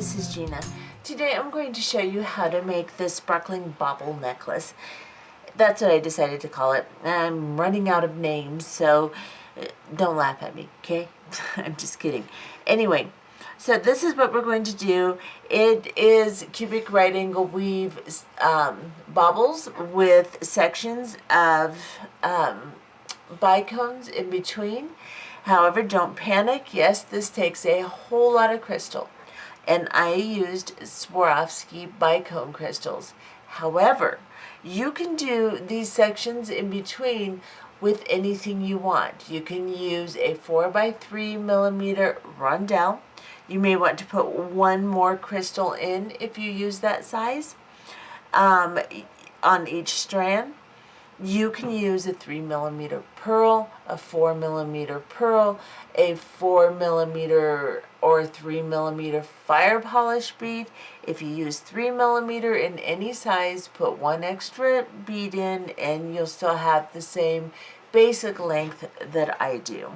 this is Gina. Today I'm going to show you how to make this sparkling bauble necklace. That's what I decided to call it. I'm running out of names, so don't laugh at me, okay? I'm just kidding. Anyway, so this is what we're going to do. It is cubic right angle weave baubles with sections of bicones in between. However, don't panic. Yes, this takes a whole lot of crystal, and I used Swarovski bicone crystals. However, you can do these sections in between with anything you want. You can use a 4x3mm rondelle. You may want to put one more crystal in if you use that size on each strand. You can use a 3mm pearl, a 4mm pearl, a 4mm or 3mm fire polish bead. If you use 3mm in any size, put one extra bead in and you'll still have the same basic length that I do.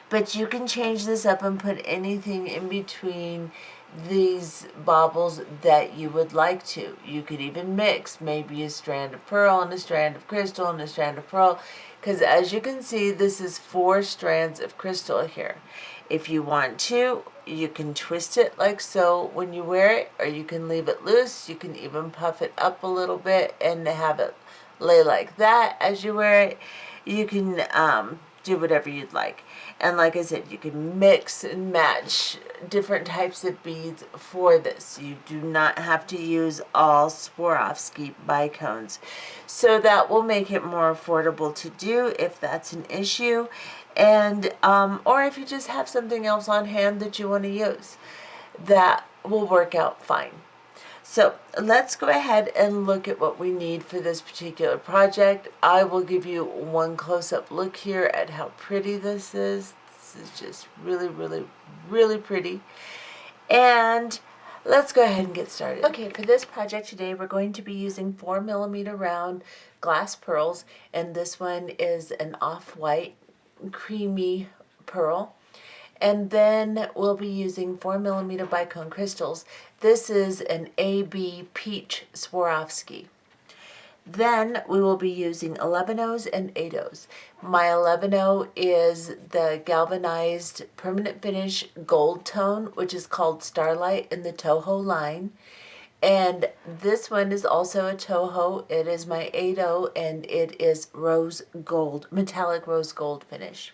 But you can change this up and put anything in between these baubles that you would like to. You could even mix maybe a strand of pearl and a strand of crystal and a strand of pearl, because as you can see, this is 4 strands of crystal here. If you want to, you can twist it like so when you wear it, or you can leave it loose. You can even puff it up a little bit and have it lay like that as you wear it. You can do whatever you'd like. And like I said, you can mix and match different types of beads for this. You do not have to use all Swarovski bicones. So that will make it more affordable to do if that's an issue. And or if you just have something else on hand that you want to use, that will work out fine. So let's go ahead and look at what we need for this particular project. I will give you one close-up look here at how pretty this is. This is just really, really, really pretty. And let's go ahead and get started. Okay, for this project today, we're going to be using 4mm round glass pearls, and this one is an off-white creamy pearl. And then we'll be using 4mm bicone crystals. This is an AB Peach Swarovski. Then we will be using 11/0s and 8/0s. My 11/0 is the galvanized permanent finish gold tone, which is called Starlight in the Toho line. And this one is also a Toho. It is my 8/0, and it is rose gold, metallic rose gold finish.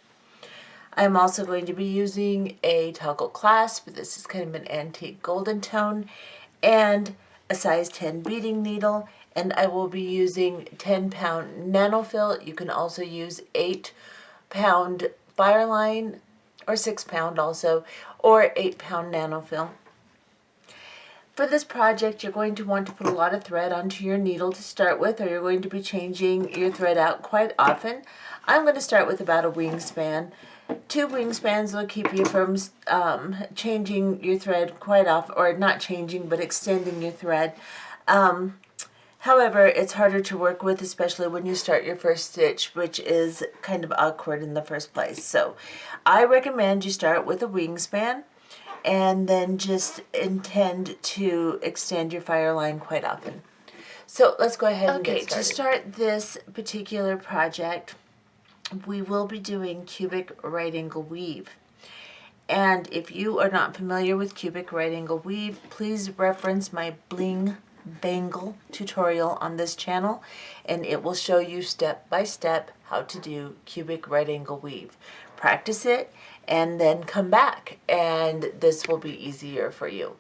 I'm also going to be using a toggle clasp. This is kind of an antique golden tone, and a size 10 beading needle, and I will be using 10-pound nanofill. You can also use 8-pound fireline, or 6-pound also, or 8-pound nanofill. For this project, you're going to want to put a lot of thread onto your needle to start with, or you're going to be changing your thread out quite often. I'm going to start with about a wingspan. 2 wingspans will keep you from changing your thread quite often, or not changing, but extending your thread. However, it's harder to work with, especially when you start your first stitch, which is kind of awkward in the first place. So I recommend you start with a wingspan, and then just intend to extend your fire line quite often. So let's go ahead and get started. To start this particular project, we will be doing cubic right angle weave. And if you are not familiar with cubic right angle weave, please reference my bling bangle tutorial on this channel, and it will show you step by step how to do cubic right angle weave. Practice it and then come back, and this will be easier for you.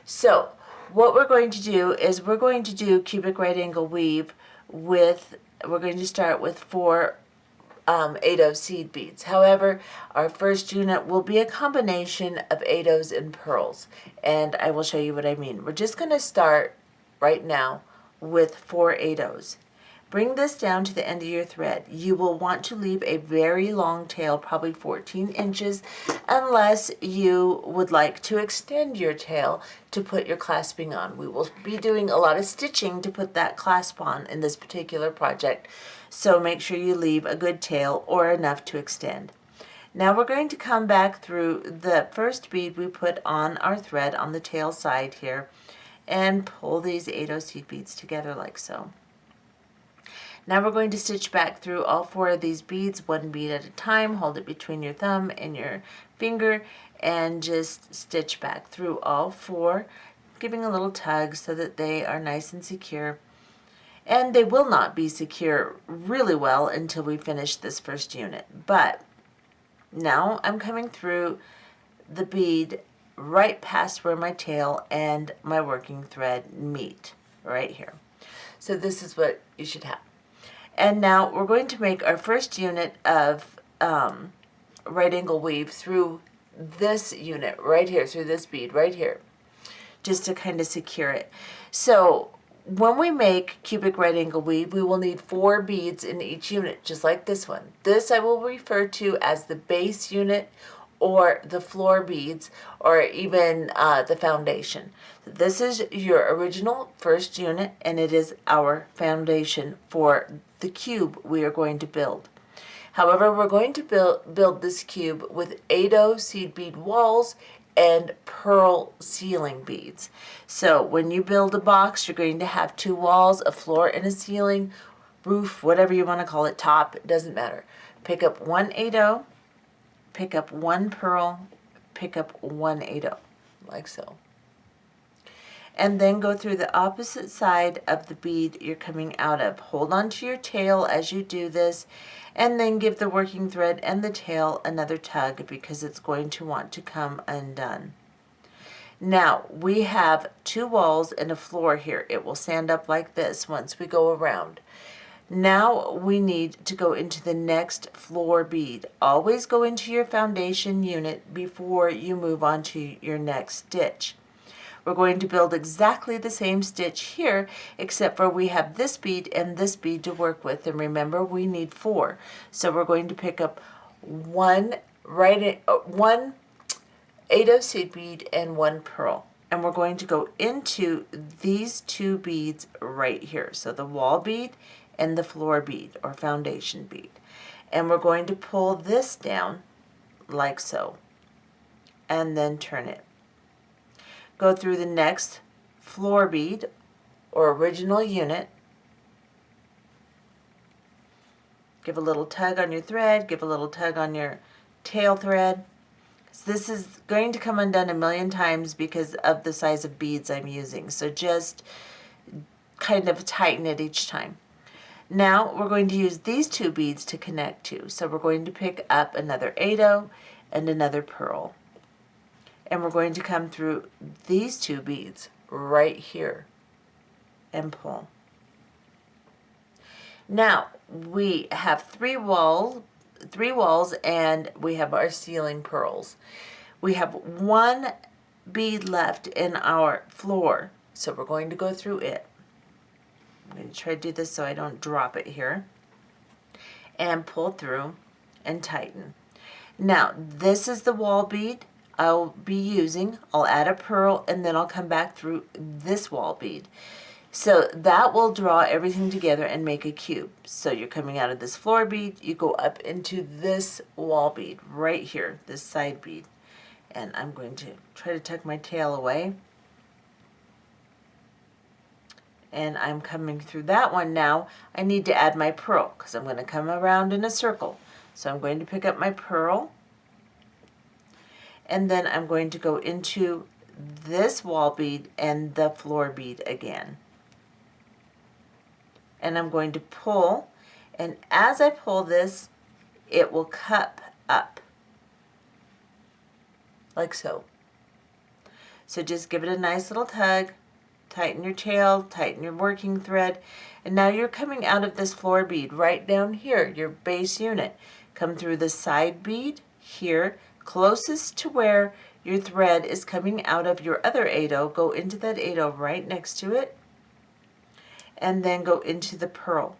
So what we're going to do is we're going to do cubic right angle weave with, we're going to start with 4 8/0 seed beads. However, our first unit will be a combination of 8/0s and pearls, and I will show you what I mean. We're just going to start right now with 4 8/0s. Bring this down to the end of your thread. You will want to leave a very long tail, probably 14 inches, unless you would like to extend your tail to put your clasping on. We will be doing a lot of stitching to put that clasp on in this particular project, so make sure you leave a good tail or enough to extend. Now we're going to come back through the first bead we put on our thread on the tail side here and pull these 8 seed beads together like so. Now we're going to stitch back through all 4 of these beads, 1 bead at a time. Hold it between your thumb and your finger and just stitch back through all 4, giving a little tug so that they are nice and secure. And they will not be secure really well until we finish this first unit. But now I'm coming through the bead right past where my tail and my working thread meet, right here. So this is what you should have. And now we're going to make our first unit of right angle weave through this unit right here, through this bead right here, just to kind of secure it. So when we make cubic right angle weave, we will need 4 beads in each unit, just like this one. This I will refer to as the base unit or the floor beads or even the foundation. This is your original first unit and it is our foundation for the cube we are going to build. However, we're going to build this cube with 8 seed bead walls and pearl ceiling beads. So when you build a box, you're going to have 2 walls, a floor and a ceiling, roof, whatever you want to call it, top, it doesn't matter. Pick up 1 8, pick up 1 pearl, pick up 1 8, like so. And then go through the opposite side of the bead you're coming out of. Hold on to your tail as you do this, and then give the working thread and the tail another tug because it's going to want to come undone. Now we have 2 walls and a floor here. It will stand up like this once we go around. Now we need to go into the next floor bead. Always go into your foundation unit before you move on to your next stitch. We're going to build exactly the same stitch here, except for we have this bead and this bead to work with. And remember, we need 4. So we're going to pick up 1 8 seed bead and 1 pearl. And we're going to go into these 2 beads right here. So the wall bead and the floor bead or foundation bead. And we're going to pull this down like so. And then turn it. Go through the next floor bead or original unit. Give a little tug on your thread, give a little tug on your tail thread. So this is going to come undone a million times because of the size of beads I'm using. So just kind of tighten it each time. Now we're going to use these 2 beads to connect to. So we're going to pick up another 8 and another pearl. And we're going to come through these 2 beads right here and pull. Now we have 3 walls and we have our ceiling pearls. We have 1 bead left in our floor, so we're going to go through it. I'm going to try to do this so I don't drop it here. And pull through and tighten. Now this is the wall bead I'll be using. I'll add a pearl and then I'll come back through this wall bead. So that will draw everything together and make a cube. So you're coming out of this floor bead, you go up into this wall bead right here, this side bead. And I'm going to try to tuck my tail away. And I'm coming through that one now. I need to add my pearl because I'm going to come around in a circle. So I'm going to pick up my pearl. And then I'm going to go into this wall bead and the floor bead again. And I'm going to pull, and as I pull this, it will cup up, like so. So just give it a nice little tug, tighten your tail, tighten your working thread, and now you're coming out of this floor bead right down here, your base unit. Come through the side bead here, closest to where your thread is coming out of your other 8, go into that 8 right next to it, and then go into the pearl.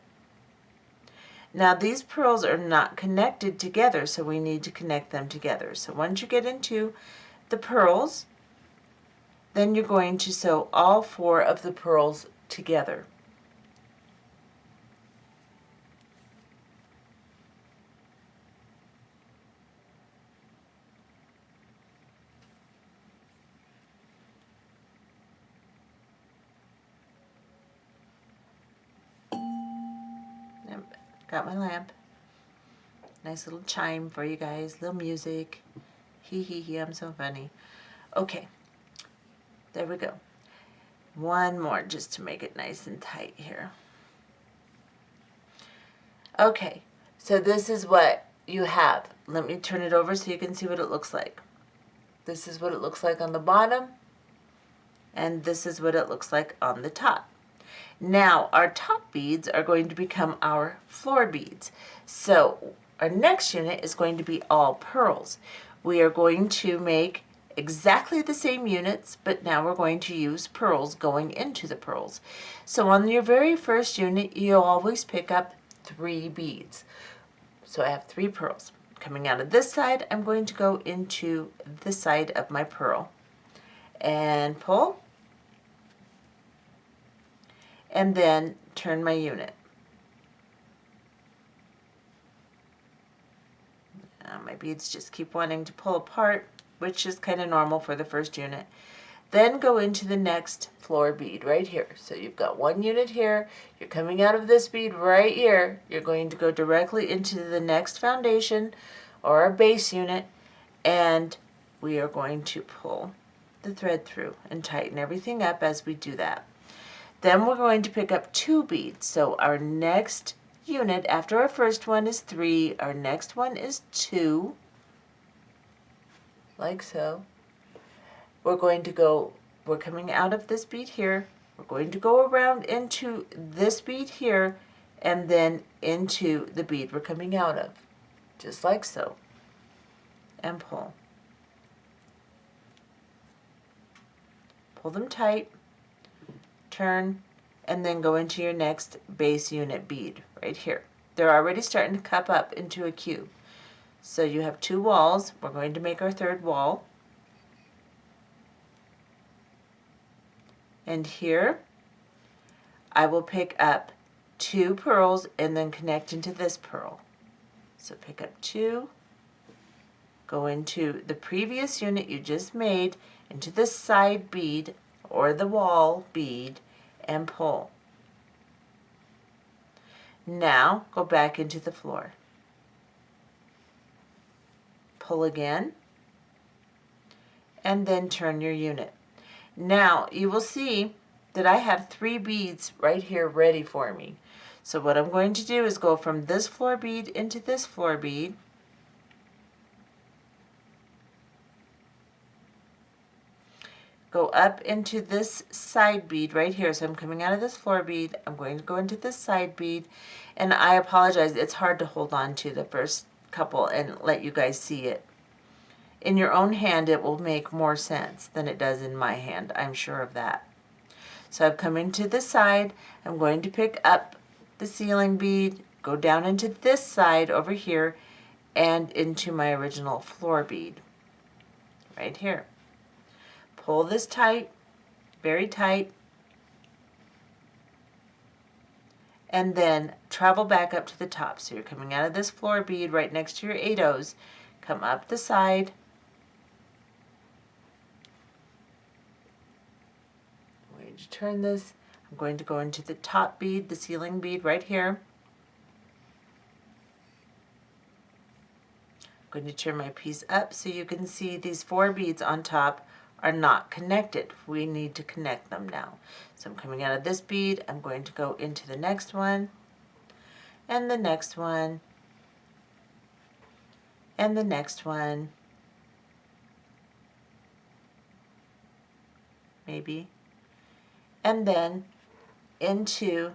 Now these pearls are not connected together, so we need to connect them together. So once you get into the pearls, then you're going to sew all 4 of the pearls together. Got my lamp. Nice little chime for you guys, little music. Hee hee hee, I'm so funny. Okay, there we go. One more just to make it nice and tight here. Okay, so this is what you have. Let me turn it over so you can see what it looks like. This is what it looks like on the bottom, and this is what it looks like on the top. Now, our top beads are going to become our floor beads. So, our next unit is going to be all pearls. We are going to make exactly the same units, but now we're going to use pearls going into the pearls. So, on your very first unit, you'll always pick up 3 beads. So, I have 3 pearls. Coming out of this side, I'm going to go into this side of my pearl and pull, and then turn my unit. My beads just keep wanting to pull apart, which is kind of normal for the first unit. Then go into the next floor bead right here. So you've got 1 unit here, you're coming out of this bead right here, you're going to go directly into the next foundation or our base unit, and we are going to pull the thread through and tighten everything up as we do that. Then we're going to pick up 2 beads. So our next unit after our first one is 3, our next one is 2, like so. We're coming out of this bead here, we're going to go around into this bead here, and then into the bead we're coming out of, just like so, and pull. Pull them tight, turn, and then go into your next base unit bead right here. They're already starting to cup up into a cube. So you have 2 walls. We're going to make our 3rd wall. And here I will pick up 2 pearls and then connect into this pearl. So pick up 2, go into the previous unit you just made, into the side bead or the wall bead, and pull. Now go back into the floor. Pull again, and then turn your unit. Now you will see that I have 3 beads right here ready for me. So what I'm going to do is go from this floor bead into this floor bead, go up into this side bead right here. So I'm coming out of this floor bead, I'm going to go into this side bead, and I apologize, it's hard to hold on to the first couple and let you guys see it. In your own hand it will make more sense than it does in my hand, I'm sure of that. So I've come into this side, I'm going to pick up the ceiling bead, go down into this side over here, and into my original floor bead right here. Pull this tight, very tight, and then travel back up to the top. So you're coming out of this floor bead right next to your 8 O's, come up the side, I'm going to turn this, I'm going to go into the top bead, the ceiling bead right here. I'm going to turn my piece up so you can see these 4 beads on top are not connected. We need to connect them now. So I'm coming out of this bead, I'm going to go into the next one, and the next one, and the next one, maybe, and then into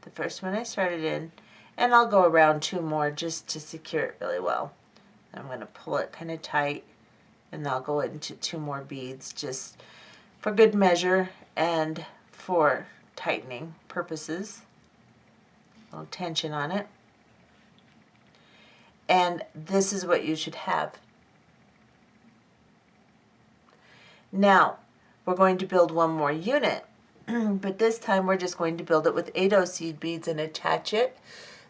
the first one I started in, and I'll go around 2 more just to secure it really well. I'm going to pull it kind of tight, and I'll go into 2 more beads just for good measure and for tightening purposes. A little tension on it. And this is what you should have. Now, we're going to build 1 more unit, but this time we're just going to build it with 8 O seed beads and attach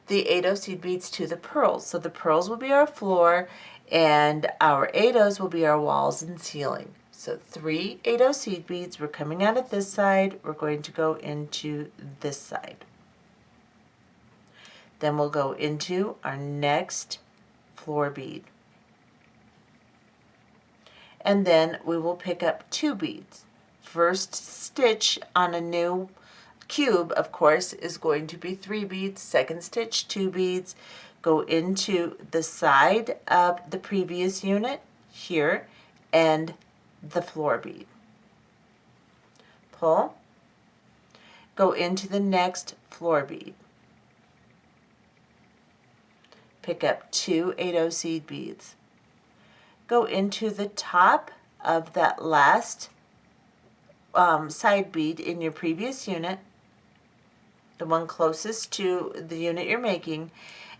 the 8 O seed beads to the pearls. So the pearls will be our floor, and our 8 O's will be our walls and ceiling. So 3 8 O seed beads, we're coming out of this side, we're going to go into this side. Then we'll go into our next floor bead. And then we will pick up 2 beads. First stitch on a new cube, of course, is going to be 3 beads. Second stitch, 2 beads. Go into the side of the previous unit here and the floor bead. Pull. Go into the next floor bead. Pick up 2 8/0 seed beads. Go into the top of that last side bead in your previous unit, the one closest to the unit you're making,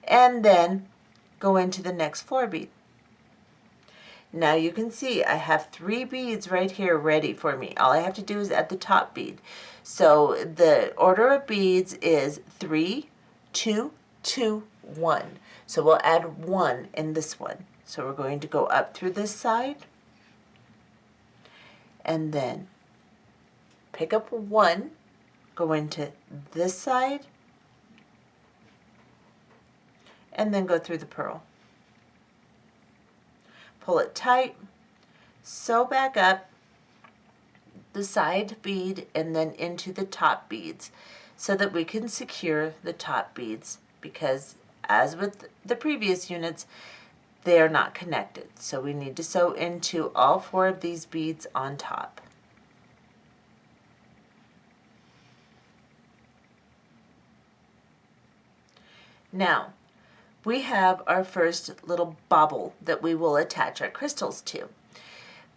and then go into the next floor bead. Now you can see I have 3 beads right here ready for me. All I have to do is add the top bead. So the order of beads is 3, 2, 2, 1. So we'll add 1 in this one. So we're going to go up through this side and then pick up 1, go into this side, and then go through the purl. Pull it tight, sew back up the side bead and then into the top beads so that we can secure the top beads, because as with the previous units, they are not connected. So we need to sew into all 4 of these beads on top. Now, we have our first little bauble that we will attach our crystals to.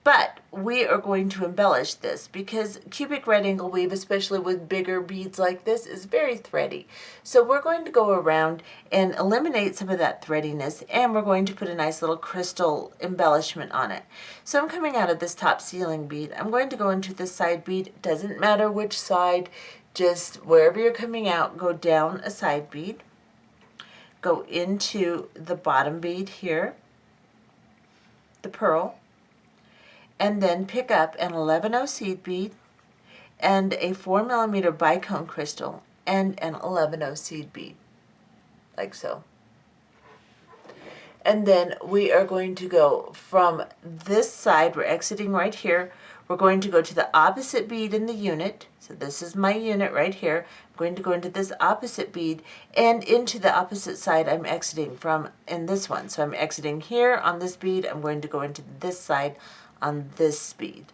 But we are going to embellish this because cubic right angle weave, especially with bigger beads like this, is very thready. So we're going to go around and eliminate some of that threadiness, and we're going to put a nice little crystal embellishment on it. So I'm coming out of this top ceiling bead. I'm going to go into this side bead. Doesn't matter which side, just wherever you're coming out, go down a side bead. Go into the bottom bead here, the purl, and then pick up an 11/0 seed bead and a 4mm bicone crystal and an 11/0 seed bead, like so. And then we are going to go from this side, we're exiting right here, we're going to go to the opposite bead in the unit. So this is my unit right here. I'm going to go into this opposite bead and into the opposite side I'm exiting from in this one. So I'm exiting here on this bead, I'm going to go into this side on this bead.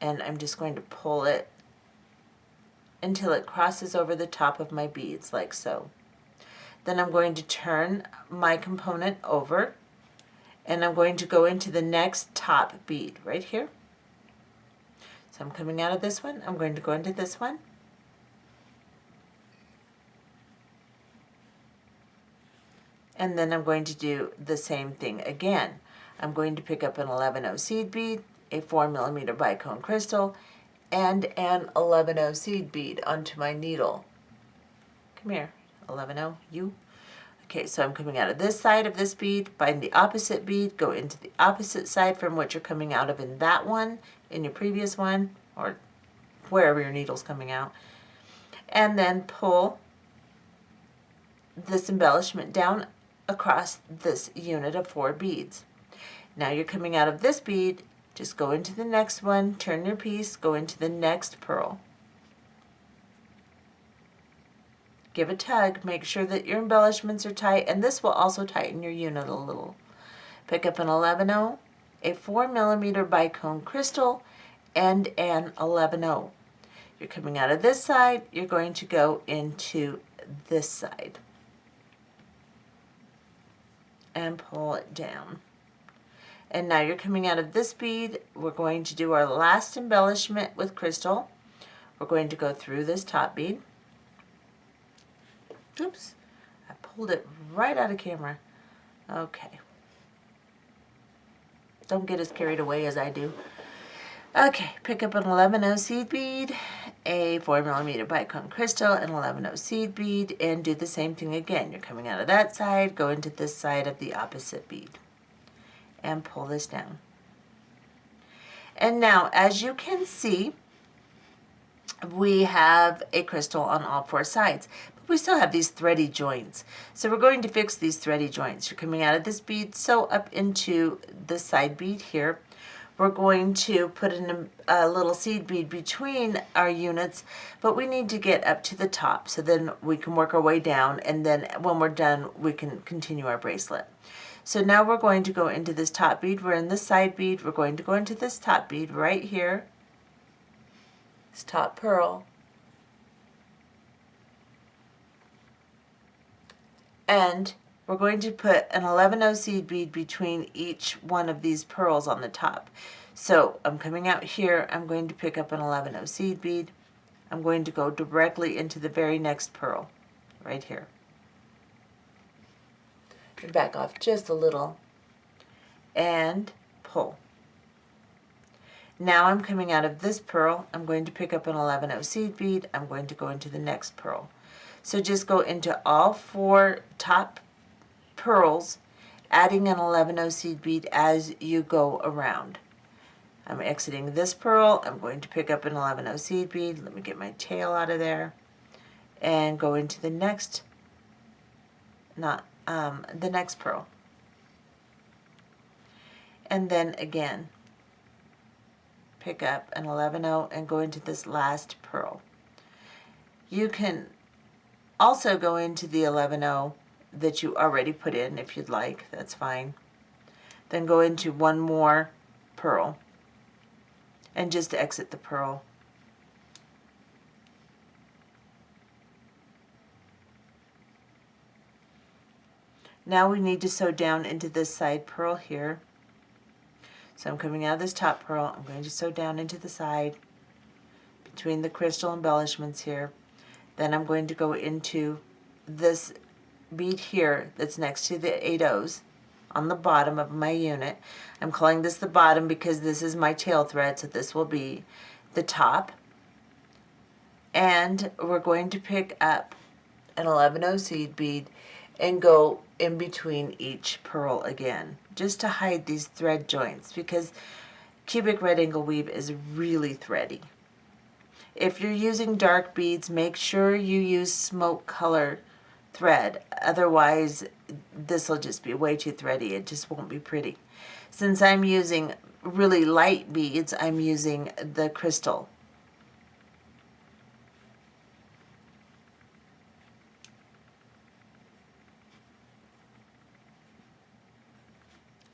And I'm just going to pull it until it crosses over the top of my beads, like so. Then I'm going to turn my component over and I'm going to go into the next top bead right here. So I'm coming out of this one, I'm going to go into this one. And then I'm going to do the same thing again. I'm going to pick up an 11/0 seed bead, a 4mm bicone crystal, and an 11/0 seed bead onto my needle. Come here, 11/0, you. Okay, so I'm coming out of this side of this bead, find the opposite bead, go into the opposite side from what you're coming out of in that one, in your previous one, or wherever your needle's coming out, and then pull this embellishment down across this unit of 4 beads. Now you're coming out of this bead, just go into the next one, turn your piece, go into the next purl. Give a tug, make sure that your embellishments are tight, and this will also tighten your unit a little. Pick up an 11/0, a 4mm bicone crystal, and an 11/0. You're coming out of this side, you're going to go into this side and pull it down. And now you're coming out of this bead, we're going to do our last embellishment with crystal. We're going to go through this top bead. Oops, I pulled it right out of camera. Okay. Don't get as carried away as I do. Okay, pick up an 11/0 seed bead, a 4mm bicone crystal, an 11/0 seed bead, and do the same thing again. You're coming out of that side, go into this side of the opposite bead, and pull this down. And now, as you can see, we have a crystal on all 4 sides. we still have these thready joints. So we're going to fix these thready joints. You're coming out of this bead, sew up into the side bead here. We're going to put in a little seed bead between our units, but we need to get up to the top so then we can work our way down, and then when we're done we can continue our bracelet. So now we're going to go into this top bead. We're in this side bead. We're going to go into this top bead right here, this top pearl, and we're going to put an 11-0 seed bead between each one of these pearls on the top. So I'm coming out here, I'm going to pick up an 11-0 seed bead. I'm going to go directly into the very next pearl, right here. And back off just a little, and pull. Now I'm coming out of this pearl, I'm going to pick up an 11-0 seed bead, I'm going to go into the next pearl. So just go into all 4 top pearls, adding an 11-0 seed bead as you go around. I'm exiting this pearl, I'm going to pick up an 11-0 seed bead, let me get my tail out of there, and go into the next, the next pearl. And then again, pick up an 11-0 and go into this last pearl. You can also go into the 11-0 that you already put in if you'd like, that's fine. Then go into one more pearl and just exit the pearl. Now we need to sew down into this side pearl here. So I'm coming out of this top pearl, I'm going to sew down into the side between the crystal embellishments here. Then I'm going to go into this bead here that's next to the 8/0s on the bottom of my unit. I'm calling this the bottom because this is my tail thread, so this will be the top. And we're going to pick up an 11-0 seed bead and go in between each pearl again, just to hide these thread joints, because cubic red angle weave is really thready. If you're using dark beads, make sure you use smoke color thread, otherwise this will just be way too thready, it just won't be pretty. Since I'm using really light beads, I'm using the crystal.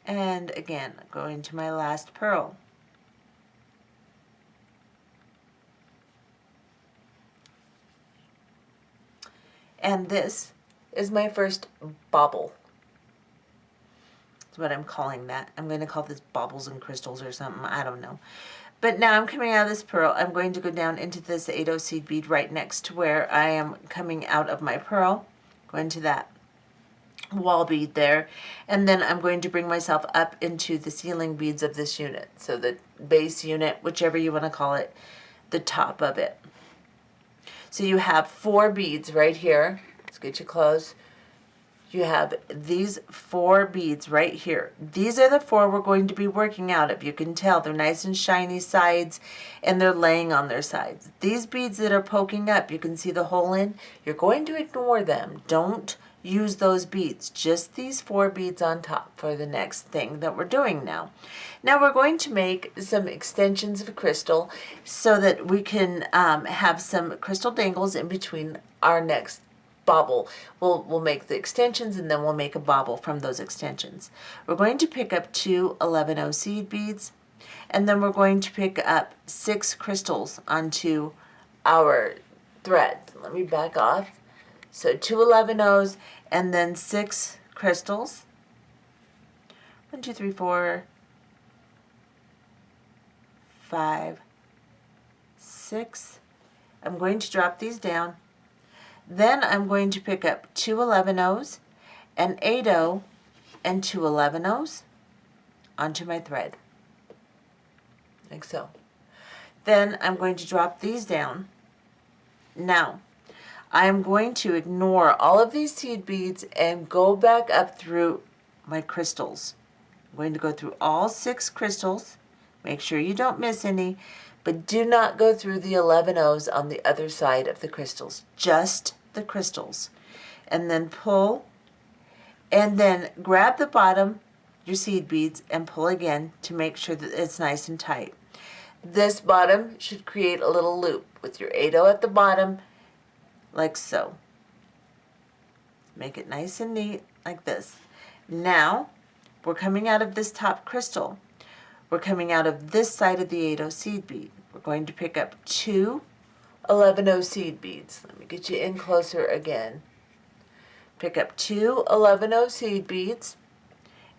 And again, go into my last pearl. And this is my first bauble. That's what I'm calling that. I'm going to call this baubles and crystals or something, I don't know. But now I'm coming out of this pearl, I'm going to go down into this 8/0 seed bead right next to where I am coming out of my pearl. Go into that wall bead there, and then I'm going to bring myself up into the ceiling beads of this unit, so the base unit, whichever you want to call it, the top of it. So you have 4 beads right here. Let's get you close. You have these 4 beads right here. These are the 4 we're going to be working out of. You can tell they're nice and shiny sides, and they're laying on their sides. These beads that are poking up, you can see the hole in, you're going to ignore them. Don't use those beads, just these 4 beads on top for the next thing that we're doing now. Now we're going to make some extensions of crystal so that we can have some crystal dangles in between our next bauble. We'll make the extensions and then we'll make a bauble from those extensions. We're going to pick up 2 11-0 seed beads, and then we're going to pick up 6 crystals onto our thread. Let me back off. So 2 11-0s and then 6 crystals. 1, 2, 3, 4, 5, 6. I'm going to drop these down. Then I'm going to pick up 2 11-0s, an 8-0, and 2 11-0s onto my thread, like so. Then I'm going to drop these down. Now, I'm going to ignore all of these seed beads and go back up through my crystals. I'm going to go through all 6 crystals. Make sure you don't miss any, but do not go through the 11-0s on the other side of the crystals. Just the crystals, and then pull, and then grab the bottom, your seed beads, and pull again to make sure that it's nice and tight. This bottom should create a little loop with your 8-0 at the bottom, like so. Make it nice and neat, like this. Now, we're coming out of this top crystal. We're coming out of this side of the 8-0 seed bead. We're going to pick up 2 11-0 seed beads. Let me get you in closer again. Pick up 2 11-0 seed beads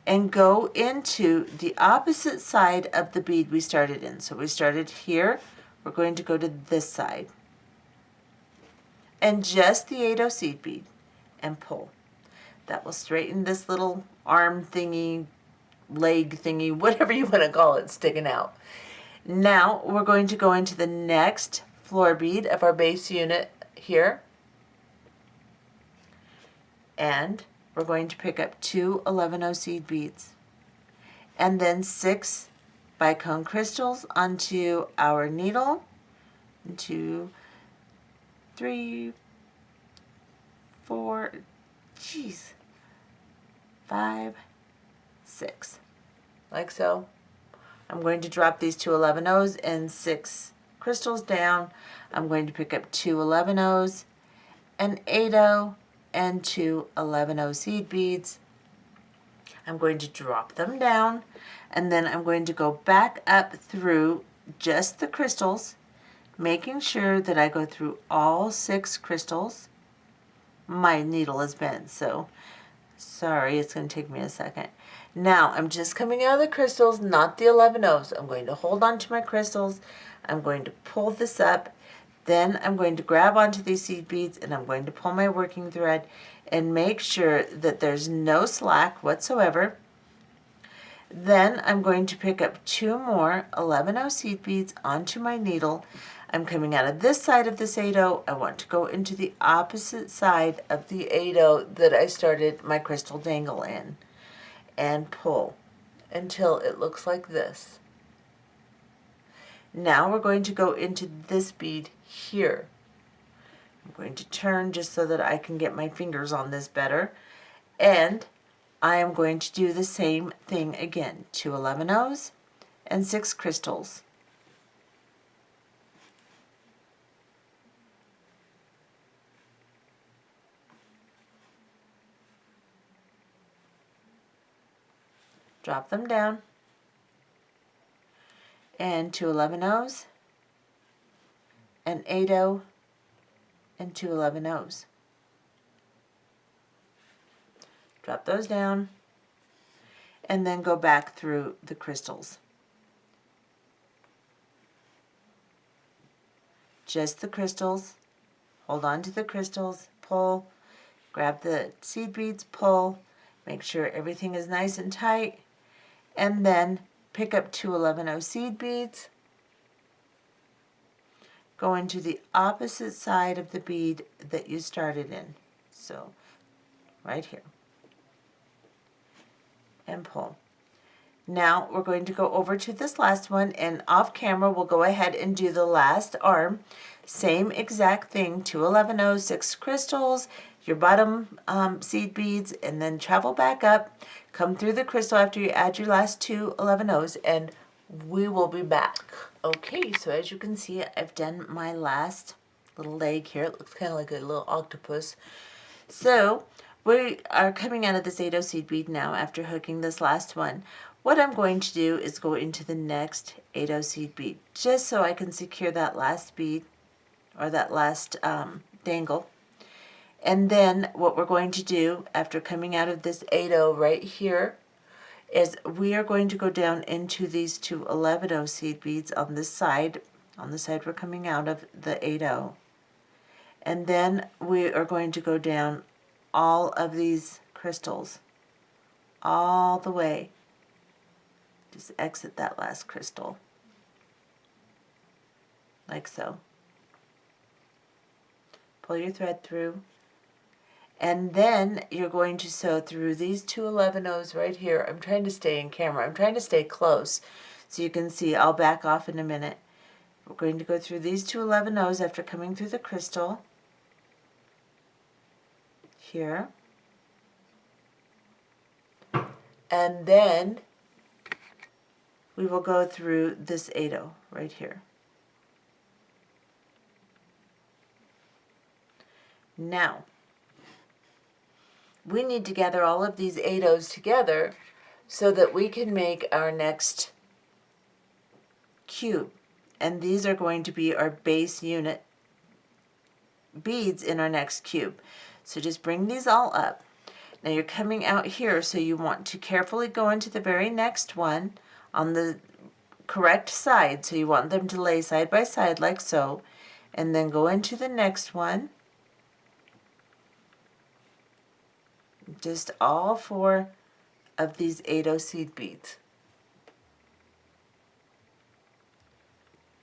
and go into the opposite side of the bead we started in. So we started here. We're going to go to this side. And just the 8-0 seed bead and pull. That will straighten this little arm thingy, leg thingy, whatever you want to call it, sticking out. Now we're going to go into the next floor bead of our base unit here, and we're going to pick up 2 11-0 seed beads and then 6 bicone crystals onto our needle. 1, 2, 3, 4, 5, 6, like so. I'm going to drop these 2 11-0s and 6 crystals down. I'm going to pick up 2 11-0s, an 8-0, and 2 11-0 seed beads. I'm going to drop them down, and then I'm going to go back up through just the crystals, making sure that I go through all 6 crystals. My needle is bent, so sorry, it's going to take me a second. Now, I'm just coming out of the crystals, not the 11-0s. I'm going to hold on to my crystals. I'm going to pull this up. Then I'm going to grab onto these seed beads, and I'm going to pull my working thread and make sure that there's no slack whatsoever. Then I'm going to pick up 2 more 11-0 seed beads onto my needle. I'm coming out of this side of this 8-0. I want to go into the opposite side of the 8-0 that I started my crystal dangle in, and pull until it looks like this. Now we're going to go into this bead here. I'm going to turn just so that I can get my fingers on this better, and I am going to do the same thing again. 2 11-0s and 6 crystals. Drop them down, and 2 11-0s, an 8-0, and 2 11-0s. Drop those down, and then go back through the crystals. Just the crystals. Hold on to the crystals, pull, grab the seed beads, pull, make sure everything is nice and tight, and then pick up 2 11-0 seed beads, go into the opposite side of the bead that you started in, so right here, and pull. Now we're going to go over to this last one, and off camera we'll go ahead and do the last arm. Same exact thing, 2 11-0, 6 crystals, your bottom seed beads, and then travel back up, come through the crystal after you add your last 2 11-0s, and we will be back. Okay, so as you can see, I've done my last little leg here. It looks kind of like a little octopus. So we are coming out of this 8-0 seed bead now after hooking this last one. What I'm going to do is go into the next 8-0 seed bead, just so I can secure that last bead, or that last dangle. And then what we're going to do after coming out of this 8-0 right here is we are going to go down into these 2 11-0 seed beads on this side, on the side we're coming out of the 8-0. And then we are going to go down all of these crystals, all the way. Just exit that last crystal, like so. Pull your thread through, and then you're going to sew through these 2 11-0s right here. I'm trying to stay in camera. I'm trying to stay close so you can see. I'll back off in a minute. We're going to go through these 2 11-0s after coming through the crystal. here, and then we will go through this 8-0 right here. Now, we need to gather all of these 8-0s together so that we can make our next cube. And these are going to be our base unit beads in our next cube. So just bring these all up. Now you're coming out here, so you want to carefully go into the very next one on the correct side. So you want them to lay side by side like so, and then go into the next one. Just all 4 of these 8-0 seed beads.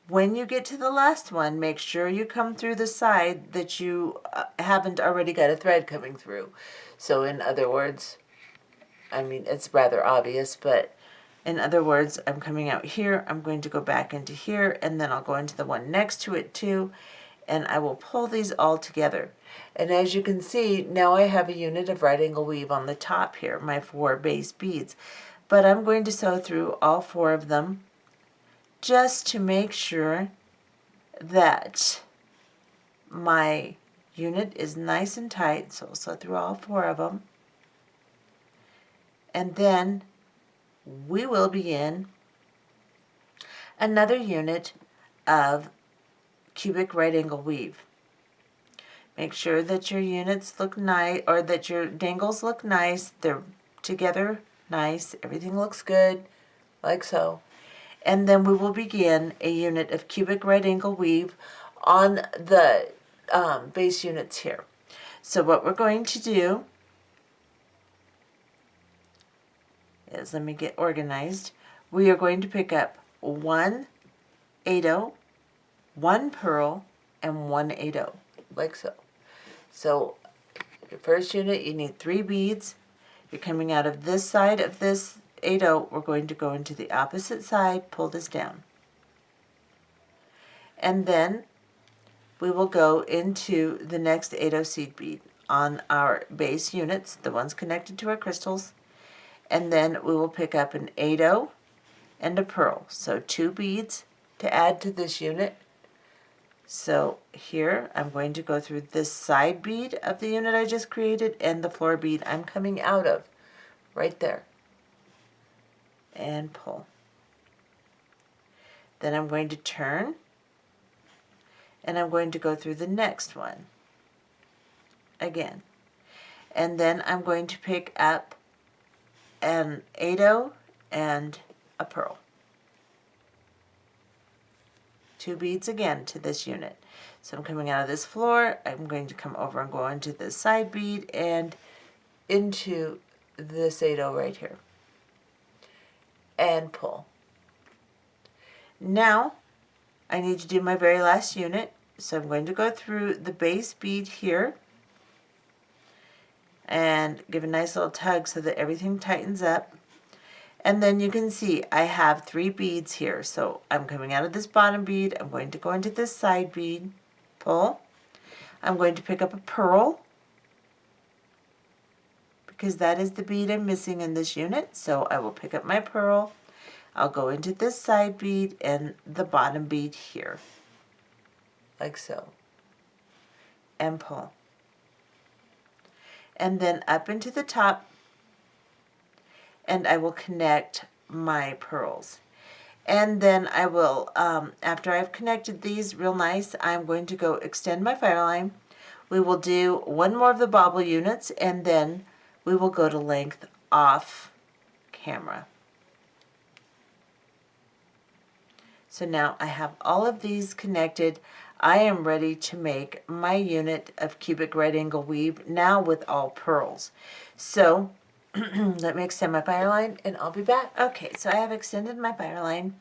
When you get to the last one, make sure you come through the side that you haven't already got a thread coming through. So in other words, I mean, it's rather obvious, but in other words, I'm coming out here, I'm going to go back into here, and then I'll go into the one next to it too, and I will pull these all together. And as you can see, now I have a unit of right angle weave on the top here, my 4 base beads. But I'm going to sew through all 4 of them just to make sure that my unit is nice and tight. So I'll sew through all 4 of them. And then we will begin another unit of cubic right angle weave. Make sure that your units look nice, or that your dangles look nice. They're together nice. Everything looks good, like so. And then we will begin a unit of cubic right angle weave on the base units here. So what we're going to do is, let me get organized. We are going to pick up 1 8-0, 1 purl, and 1 8-0, like so. So your first unit, you need 3 beads. You're coming out of this side of this 8-0. We're going to go into the opposite side, pull this down. And then we will go into the next 8-0 seed bead on our base units, the ones connected to our crystals. And then we will pick up an 8-0 and a purl. So 2 beads to add to this unit. So here I'm going to go through this side bead of the unit I just created and the floor bead I'm coming out of, right there. And pull. Then I'm going to turn, and I'm going to go through the next one again. And then I'm going to pick up an 8-0 and a purl. 2 beads again to this unit. So I'm coming out of this floor, I'm going to come over and go into this side bead and into this 8-0 right here. And pull. Now I need to do my very last unit, so I'm going to go through the base bead here and give a nice little tug so that everything tightens up. And then you can see I have 3 beads here. So I'm coming out of this bottom bead, I'm going to go into this side bead, pull. I'm going to pick up a purl because that is the bead I'm missing in this unit. So I will pick up my purl, I'll go into this side bead and the bottom bead here, like so, and pull. And then up into the top, and I will connect my pearls. And then I will, after I've connected these real nice, I'm going to go extend my fire line. We will do 1 more of the bauble units, and then we will go to length off camera. So now I have all of these connected. I am ready to make my unit of cubic right angle weave, now with all pearls. So let me extend my fire line and I'll be back. Okay, so I have extended my fire line.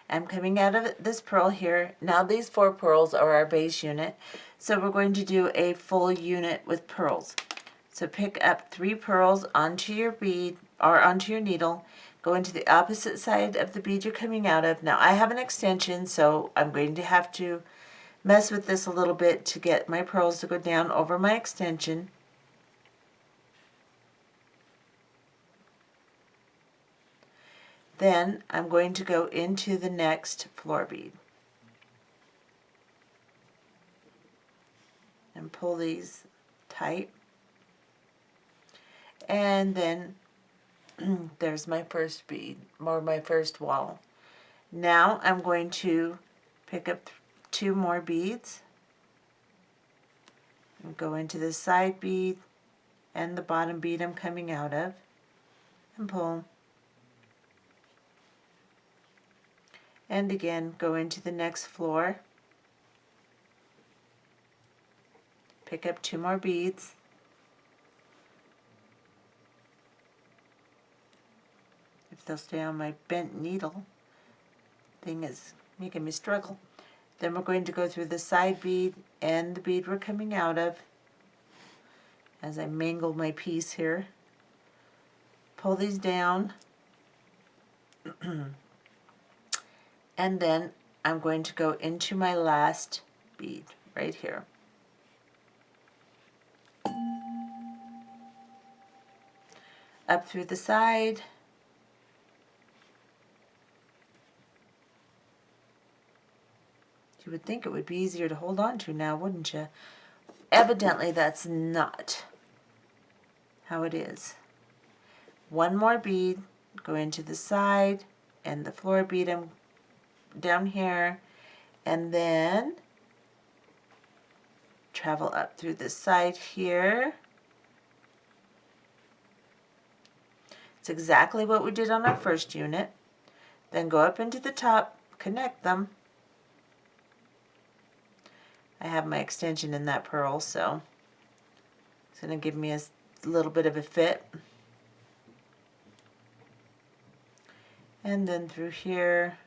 I'm coming out of this purl here. Now these 4 pearls are our base unit. So we're going to do a full unit with pearls. So pick up 3 pearls onto your bead or onto your needle. Go into the opposite side of the bead you're coming out of. Now I have an extension, so I'm going to have to mess with this a little bit to get my pearls to go down over my extension. Then I'm going to go into the next floor bead and pull these tight. And then there's my first bead, or my first wall. Now I'm going to pick up 2 more beads and go into the side bead and the bottom bead I'm coming out of and pull. And again, go into the next floor, pick up 2 more beads, if they'll stay on my bent needle. Thing is making me struggle. Then we're going to go through the side bead and the bead we're coming out of as I mangle my piece here. Pull these down and then I'm going to go into my last bead right here. Up through the side, you would think it would be easier to hold on to now, wouldn't you? Evidently that's not how it is. 1 more bead, go into the side and the floor bead I'm down here, and then travel up through the side here. It's exactly what we did on our first unit. Then go up into the top, connect them. I have my extension in that purl, so it's going to give me a little bit of a fit. And then through here,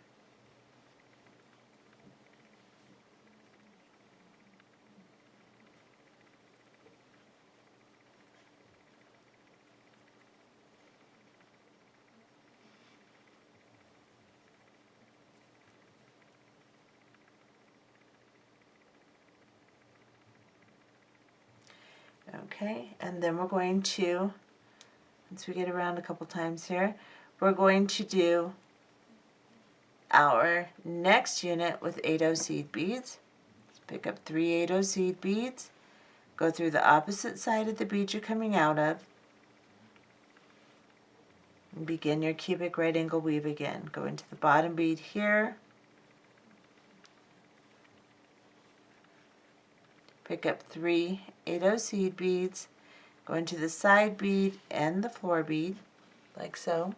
okay, and then we're going to, once we get around a couple times here, we're going to do our next unit with 8/0 seed beads. Let's pick up 3 8/0 seed beads, go through the opposite side of the bead you're coming out of, and begin your cubic right angle weave again. Go into the bottom bead here, pick up 3 8/0 seed beads, go into the side bead and the floor bead, like so.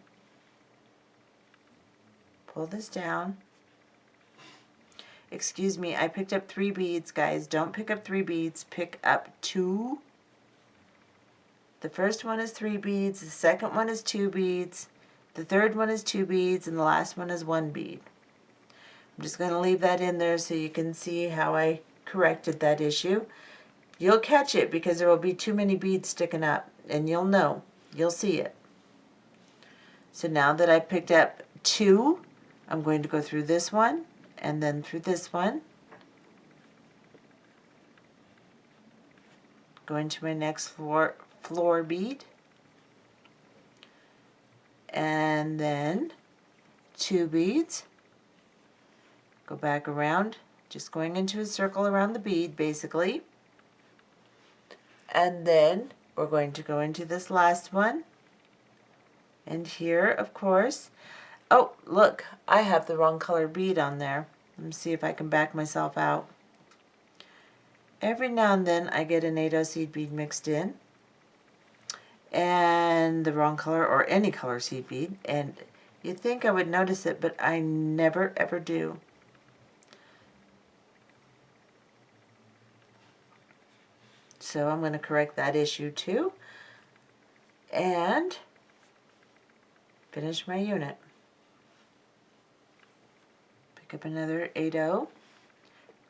Pull this down. Excuse me, I picked up 3 beads, guys. Don't pick up 3 beads, pick up 2. The first one is 3 beads, the second one is 2 beads, the third one is 2 beads, and the last one is 1 bead. I'm just going to leave that in there so you can see how I corrected that issue. You'll catch it because there will be too many beads sticking up, and you'll know. You'll see it. So now that I picked up 2, I'm going to go through this one and then through this one. Go into my next floor bead, and then 2 beads. Go back around, just going into a circle around the bead basically. And then we're going to go into this last one. And here, of course, oh, look, I have the wrong color bead on there. Let me see if I can back myself out. Every now and then I get an 8/0 seed bead mixed in, and the wrong color or any color seed bead, and you'd think I would notice it, but I never ever do. So I'm going to correct that issue too, and finish my unit. Pick up another 8/0,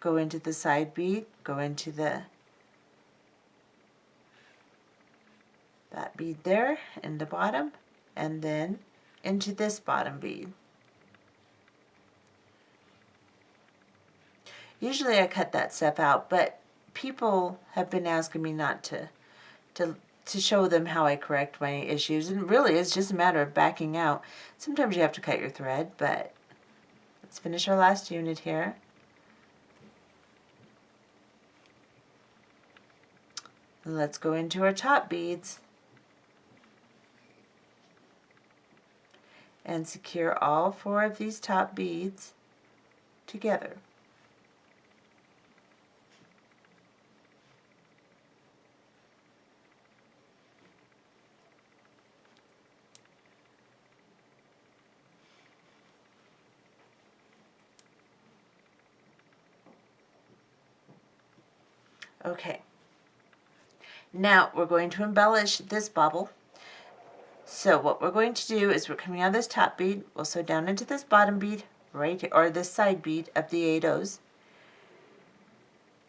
go into the side bead, go into that bead there in the bottom, and then into this bottom bead. Usually I cut that stuff out, but people have been asking me not to to show them how I correct my issues. And really, it's just a matter of backing out. Sometimes you have to cut your thread, but let's finish our last unit here. Let's go into our top beads and secure all 4 of these top beads together. Okay. Now we're going to embellish this bauble. So what we're going to do is we're coming out of this top bead, we'll sew down into this bottom bead right here, or this side bead of the 8 O's,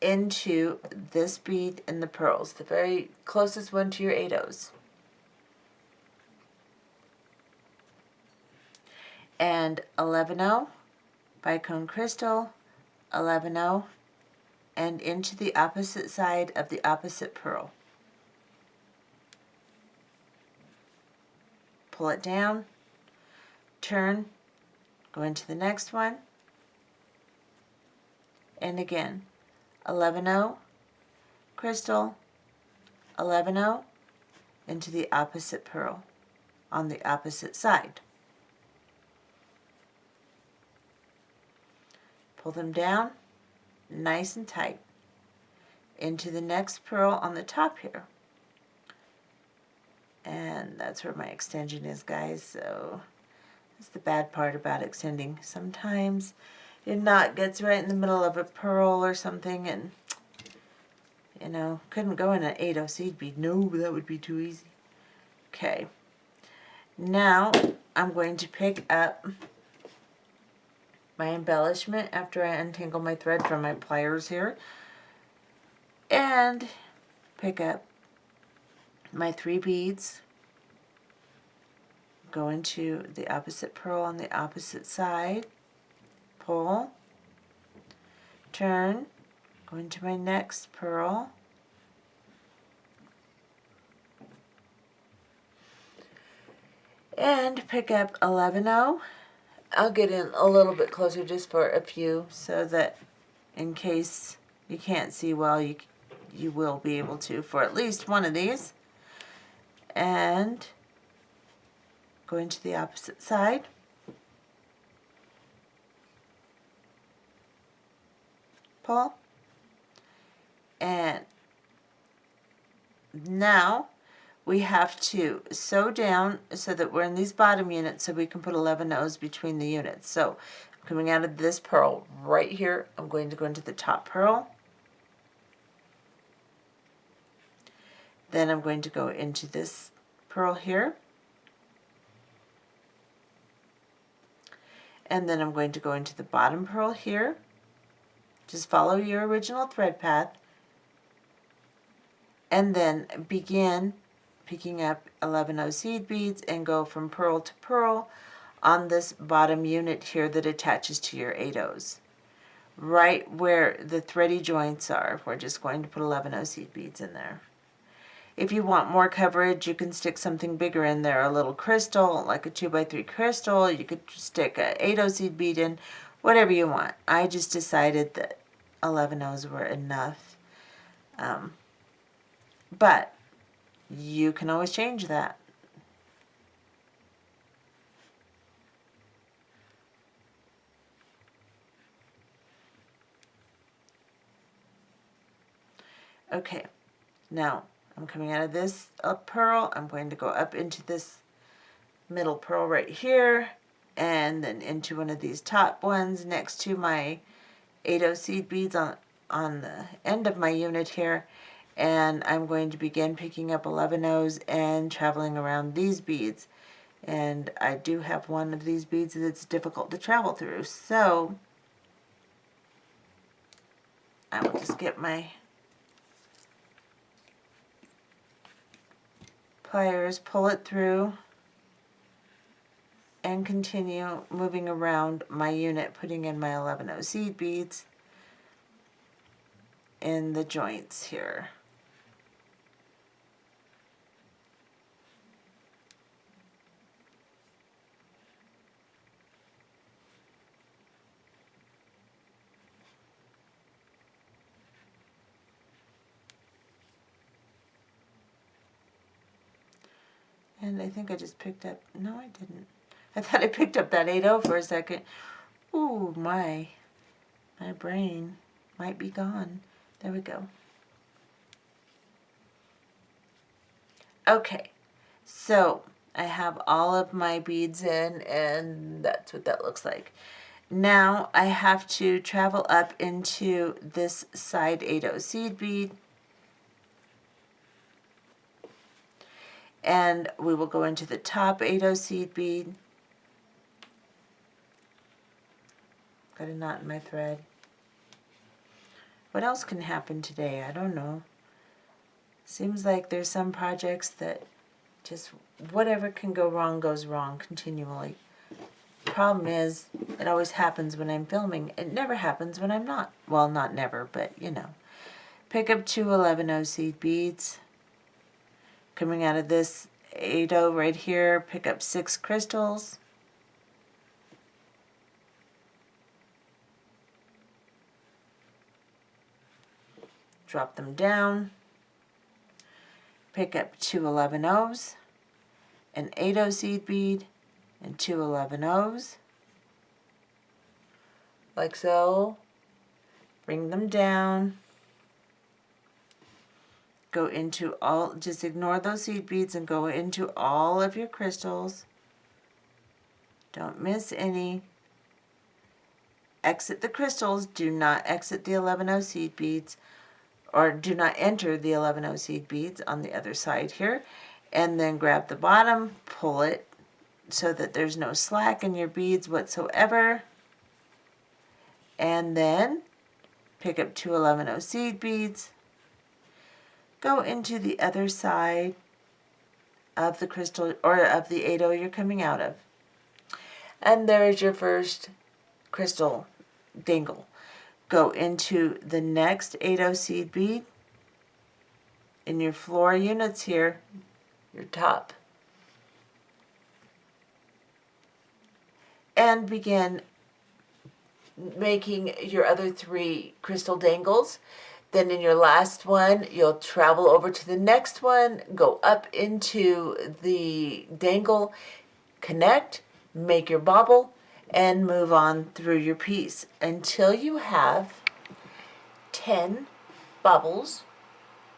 into this bead in the pearls, the very closest one to your 8 O's. And 11O, bicone crystal, 11O, and into the opposite side of the opposite pearl. Pull it down, turn, go into the next one, and again, 11O, crystal, 11O, into the opposite pearl on the opposite side. Pull them down, nice and tight, into the next pearl on the top here. And that's where my extension is, guys, so that's the bad part about extending. Sometimes your knot gets right in the middle of a pearl or something, and you know, couldn't go in an 8/0 seed bead. No, that would be too easy. Okay, now I'm going to pick up my embellishment after I untangle my thread from my pliers here, and pick up my 3 beads, go into the opposite pearl on the opposite side, pull, turn, go into my next pearl, and pick up 11O. I'll get in a little bit closer just for a few so that in case you can't see well, you will be able to for at least one of these. And go into the opposite side, pull, and now we have to sew down so that we're in these bottom units so we can put 11 O's between the units. So coming out of this pearl right here, I'm going to go into the top pearl. Then I'm going to go into this pearl here. And then I'm going to go into the bottom pearl here. Just follow your original thread path. And then begin picking up 11O seed beads and go from pearl to pearl on this bottom unit here that attaches to your 8 O's. Right where the thready joints are, we're just going to put 11O seed beads in there. If you want more coverage, you can stick something bigger in there, a little crystal, like a 2x3 crystal. You could stick a 8/0 seed bead in, whatever you want. I just decided that 11 O's were enough. But you can always change that. Okay, now I'm coming out of this pearl. I'm going to go up into this middle pearl right here, and then into one of these top ones next to my 8/0 seed beads on the end of my unit here, and I'm going to begin picking up 11 O's and traveling around these beads. And I do have one of these beads that's difficult to travel through, so I will just get my pliers, pull it through, and continue moving around my unit, putting in my 11/0 seed beads in the joints here. And I think I just picked up, no I didn't. I thought I picked up that 8-0 for a second. Ooh, my brain might be gone. There we go. Okay, so I have all of my beads in, and that's what that looks like. Now I have to travel up into this side 8-0 seed bead, and we will go into the top 8-0 seed bead. Got a knot in my thread. What else can happen today? I don't know. Seems like there's some projects that just whatever can go wrong goes wrong continually. Problem is, it always happens when I'm filming. It never happens when I'm not. Well, not never, but you know. Pick up 2 11-0 seed beads. Coming out of this 8-0 right here, pick up 6 crystals. Drop them down. Pick up 2 11-0s, an 8-0 seed bead, and 2 11-0s. Like so. Bring them down. Go into all, just ignore those seed beads and go into all of your crystals. Don't miss any. Exit the crystals. Do not exit the 11-0 seed beads, or do not enter the 11-0 seed beads on the other side here. And then grab the bottom, pull it so that there's no slack in your beads whatsoever. And then pick up 2 11-0 seed beads. Go into the other side of the crystal, or of the 8-0 you're coming out of. And there is your first crystal dangle. Go into the next 8-0 seed bead in your floor units here, your top, and begin making your other 3 crystal dangles. Then in your last one, you'll travel over to the next one, go up into the dangle, connect, make your bauble, and move on through your piece until you have 10 baubles.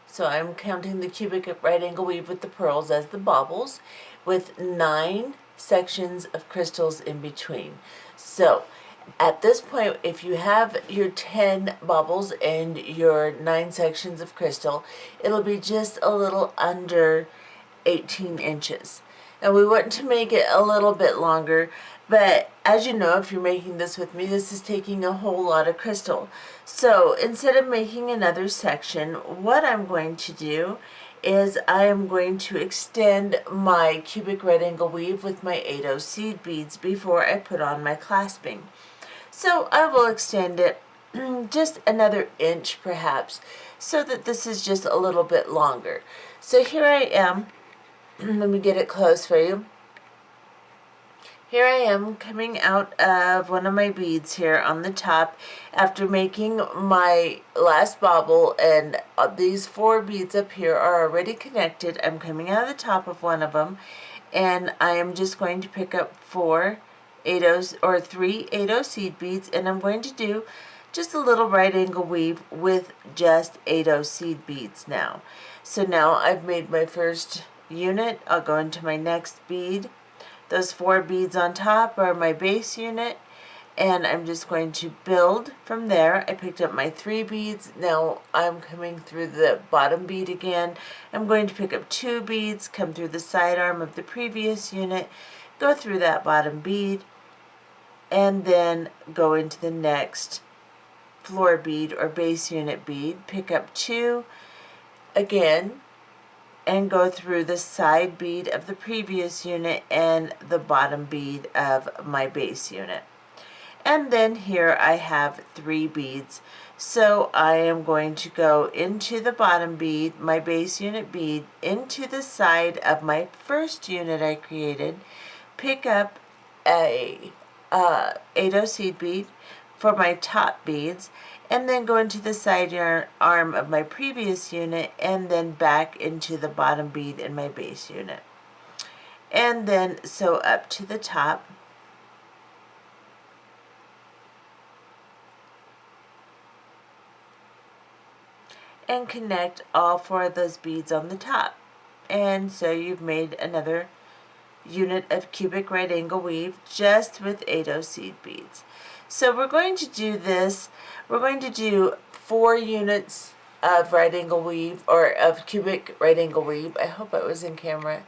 So I'm counting the cubic right angle weave with the pearls as the baubles, with 9 sections of crystals in between. So at this point, if you have your 10 baubles and your 9 sections of crystal, it'll be just a little under 18 inches. And we want to make it a little bit longer, but as you know, if you're making this with me, this is taking a whole lot of crystal. So instead of making another section, what I'm going to do is I am going to extend my cubic right angle weave with my 8-0 seed beads before I put on my clasping. So I will extend it just another inch perhaps, so that this is just a little bit longer. So here I am. Let me get it close for you. Here I am coming out of one of my beads here on the top after making my last bauble, and these 4 beads up here are already connected. I'm coming out of the top of one of them, and I am just going to pick up 4 8-0s or 3 8-0 seed beads, and I'm going to do just a little right angle weave with just 8-0 seed beads now. So now I've made my first unit. I'll go into my next bead. Those 4 beads on top are my base unit, and I'm just going to build from there. I picked up my 3 beads. Now I'm coming through the bottom bead again. I'm going to pick up 2 beads, come through the side arm of the previous unit, go through that bottom bead, and then go into the next floor bead or base unit bead, pick up 2 again, and go through the side bead of the previous unit and the bottom bead of my base unit. And then here I have 3 beads. So I am going to go into the bottom bead, my base unit bead, into the side of my first unit I created, pick up a 8-0 seed bead for my top beads, and then go into the side arm of my previous unit and then back into the bottom bead in my base unit. and then sew up to the top. And connect all 4 of those beads on the top. And so you've made another unit of cubic right angle weave just with 8 seed beads. So we're going to do this, we're going to do 4 units of right angle weave, or of cubic right angle weave. I hope I was in camera.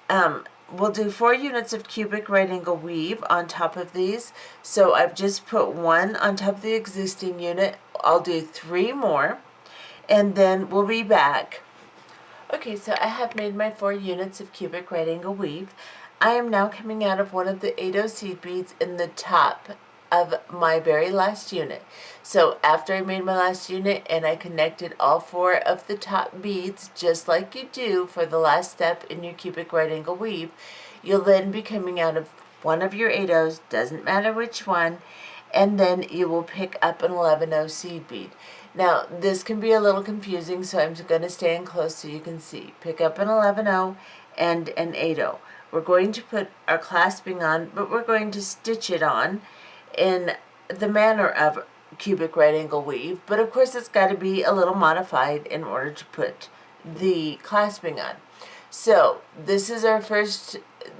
We'll do 4 units of cubic right angle weave on top of these. So I've just put 1 on top of the existing unit. I'll do 3 more, and then we'll be back. Okay, so I have made my 4 units of cubic right angle weave. I am now coming out of one of the 8 seed beads in the top of my very last unit. So after I made my last unit and I connected all 4 of the top beads, just like you do for the last step in your cubic right angle weave, you'll then be coming out of one of your 8 doesn't matter which one, and then you will pick up an 11 seed bead. Now, this can be a little confusing, so I'm going to stand close so you can see. Pick up an 11 and an 8. We're going to put our clasping on, but we're going to stitch it on in the manner of cubic right angle weave, but of course it's got to be a little modified in order to put the clasping on. So this is our first,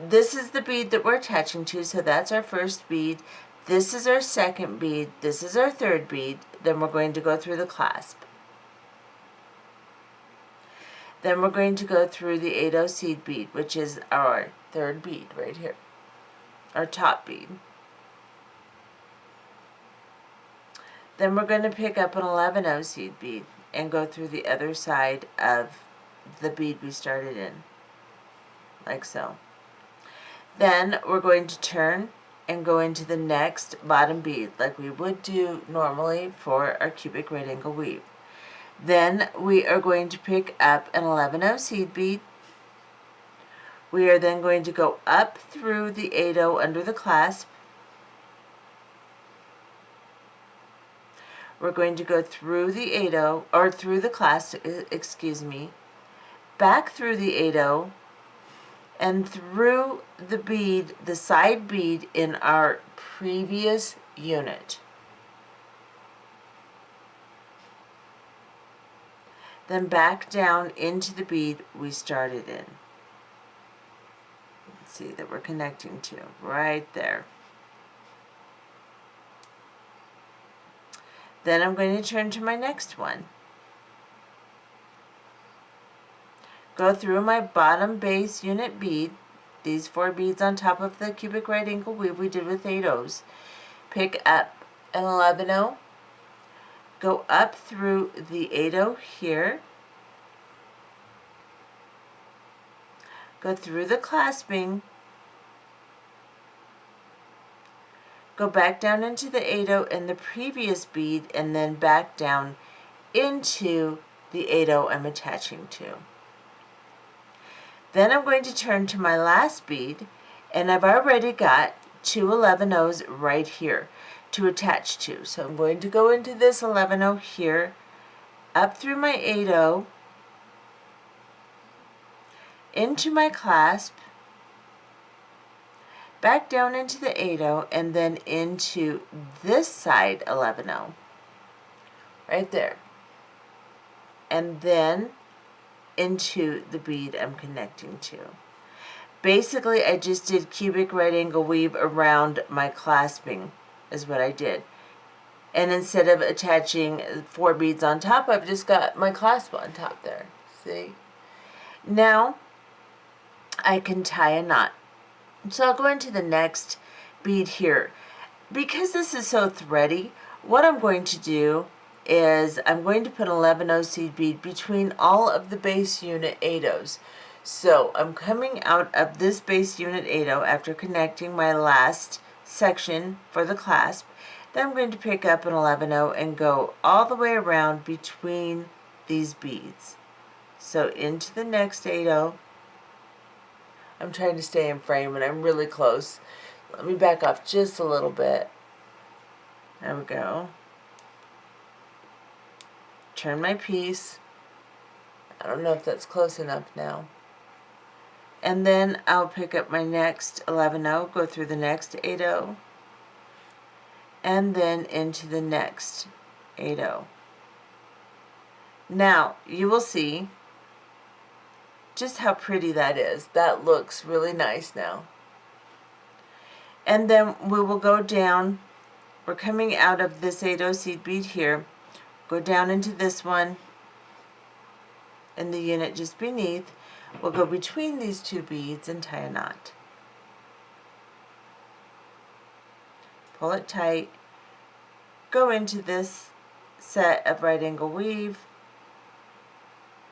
this is the bead that we're attaching to, so that's our first bead. This is our second bead, this is our third bead, then we're going to go through the clasp. Then we're going to go through the 8 seed bead, which is our third bead right here, our top bead. Then we're going to pick up an 11 seed bead and go through the other side of the bead we started in, like so. Then we're going to turn and go into the next bottom bead like we would do normally for our cubic right angle weave. Then we are going to pick up an 11 seed bead. We are then going to go up through the 8 under the clasp. We're going to go through the 8 or through the clasp, excuse me, back through the 8 and through the bead, the side bead in our previous unit. Then back down into the bead we started in. Let's see that we're connecting to right there. Then I'm going to turn to my next one. Go through my bottom base unit bead, these 4 beads on top of the cubic right angle weave we did with 8 Pick up an 11 go up through the 8 here, go through the clasping, go back down into the 8 and the previous bead, and then back down into the 8 I'm attaching to. Then I'm going to turn to my last bead, and I've already got 2 11 right here to attach to. So I'm going to go into this 11 here, up through my 8 into my clasp, back down into the 8 and then into this side 11 right there, and then into the bead I'm connecting to. Basically, I just did cubic right angle weave around my clasping is what I did. And instead of attaching 4 beads on top, I've just got my clasp on top there. See? Now, I can tie a knot. So I'll go into the next bead here. Because this is so thready, what I'm going to do is I'm going to put an 11 seed bead between all of the base unit 8 So I'm coming out of this base unit 8 after connecting my last section for the clasp. Then I'm going to pick up an 11 and go all the way around between these beads. So into the next 8 I'm trying to stay in frame and I'm really close. Let me back off just a little bit. There we go. Turn my piece. I don't know if that's close enough now. And then I'll pick up my next 11-0, go through the next 8-0, and then into the next 8-0. Now, you will see just how pretty that is. That looks really nice now. And then we will go down. We're coming out of this 8-0 seed bead here. Go down into this one in the unit just beneath. We'll go between these two beads and tie a knot. Pull it tight. Go into this set of right angle weave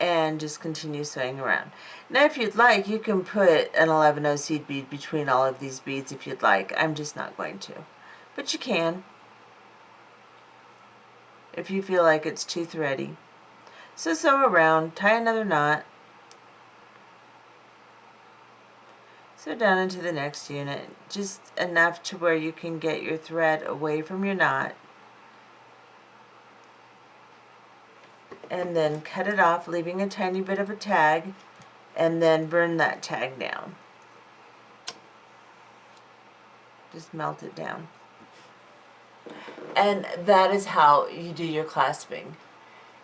and just continue sewing around. Now if you'd like, you can put an 11-0 seed bead between all of these beads if you'd like. I'm just not going to. But you can if you feel like it's too thready. So sew around, tie another knot, sew down into the next unit, just enough to where you can get your thread away from your knot, and then cut it off, leaving a tiny bit of a tag, and then burn that tag down. Just melt it down. And that is how you do your clasping.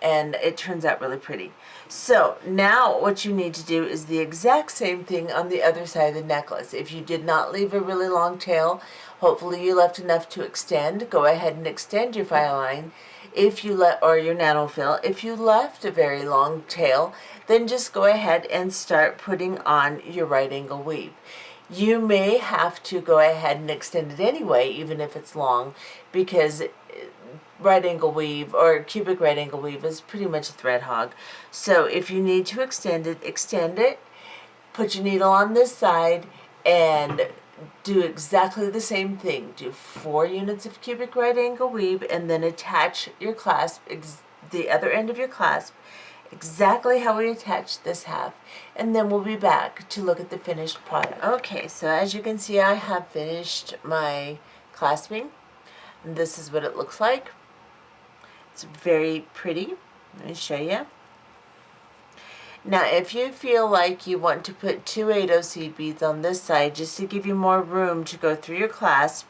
And it turns out really pretty. So now what you need to do is the exact same thing on the other side of the necklace. If you did not leave a really long tail, hopefully you left enough to extend. Go ahead and extend your file line. If you or your nano fill. If you left a very long tail, then just go ahead and start putting on your right angle weave. You may have to go ahead and extend it anyway, even if it's long, because right angle weave or cubic right angle weave is pretty much a thread hog. So if you need to extend it, put your needle on this side and do exactly the same thing. Do 4 units of cubic right angle weave and then attach your clasp, the other end of your clasp, exactly how we attached this half, and then we'll be back to look at the finished product. Okay, so as you can see, I have finished my clasping. And this is what it looks like. It's very pretty. Let me show you. Now, if you feel like you want to put 2 8-0 seed beads on this side just to give you more room to go through your clasp,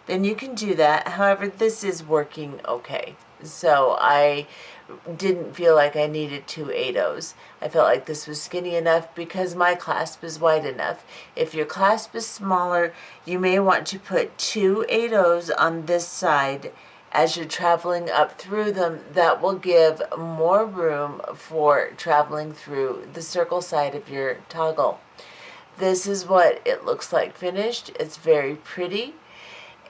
then you can do that. However, this is working okay. So I didn't feel like I needed 2 8-0s. I felt like this was skinny enough because my clasp is wide enough. If your clasp is smaller, you may want to put 2 8-0s on this side as you're traveling up through them. That will give more room for traveling through the circle side of your toggle. This is what it looks like finished. It's very pretty.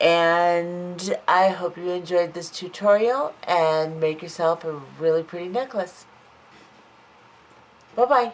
And I hope you enjoyed this tutorial and make yourself a really pretty necklace. Bye-bye.